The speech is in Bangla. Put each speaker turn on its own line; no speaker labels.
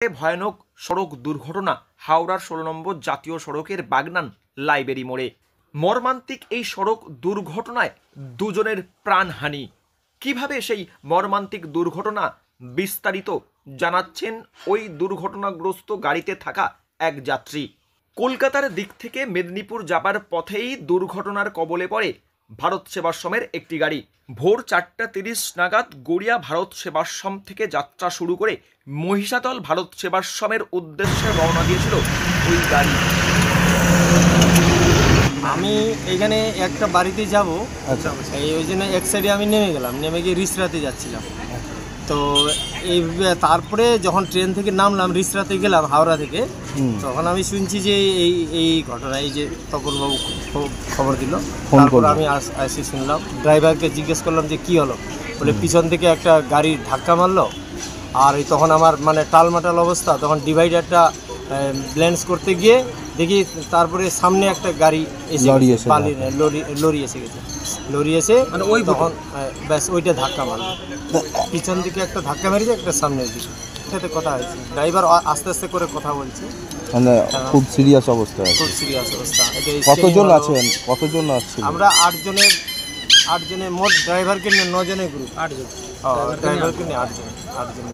ভয়ানক সড়ক দুর্ঘটনা হাওড়ার ১৬ নম্বর জাতীয় সড়কের বাগনান লাইব্রেরি মোড়ে। মর্মান্তিক এই সড়ক দুর্ঘটনায় দুজনের প্রাণহানি। কিভাবে সেই মর্মান্তিক দুর্ঘটনা বিস্তারিত জানাচ্ছেন ওই দুর্ঘটনাগ্রস্ত গাড়িতে থাকা এক যাত্রী। কলকাতার দিক থেকে মেদিনীপুর যাবার পথেই দুর্ঘটনার কবলে পড়ে ভারত সেবাশ্রমের একটি গাড়ি। ভোর ৪:৩০ নাগাদ গড়িয়া ভারত সেবাশ্রম থেকে যাত্রা শুরু করে মহিষাদল ভারত সেবাশ্রমের উদ্দেশ্যে রওনা দিয়েছিল ওই গাড়ি।
আমি এখানে একটা বাড়িতে যাব, ওই জন্য এক সাইডে আমি নেমে গেলাম, নেমে গিয়ে রিসরাতে যাচ্ছিলাম। তো এই তারপরে যখন ট্রেন থেকে নামলাম, রিসরাতে গেলাম হাওড়া থেকে, তখন আমি শুনছি যে এই ঘটনা, এই যে তপনবাবু খবর দিল। তারপর আমি আসি শুনলাম, ড্রাইভারকে জিজ্ঞেস করলাম যে কি হলো, বলে পিছন থেকে একটা গাড়ি ধাক্কা মারলো। আর তখন আমার মানে টালমাটাল অবস্থা, তখন ডিভাইডারটা ব্যালেন্স করতে গিয়ে দেখি তারপরে সামনে একটা গাড়ি এসে লরি এসে গেছে। লরি এসে মানে ওই তখন ব্যাস ওইটা ধাক্কা মারলো, পিছন দিকে একটা ধাক্কা মেরেছে, একটা সামনের দিকে। এটাতে কথা হয়েছে, ড্রাইভার আস্তে আস্তে করে কথা বলছে, মানে
খুব সিরিয়াস অবস্থা।
খুব সিরিয়াস অবস্থা।
কতজন আছেন? কতজন আছেন?
আমরা 8 জনের মোট, ড্রাইভারকে নিয়ে 9 জনের গ্রুপ। 8 জন ড্রাইভারকে নিয়ে 8 জন।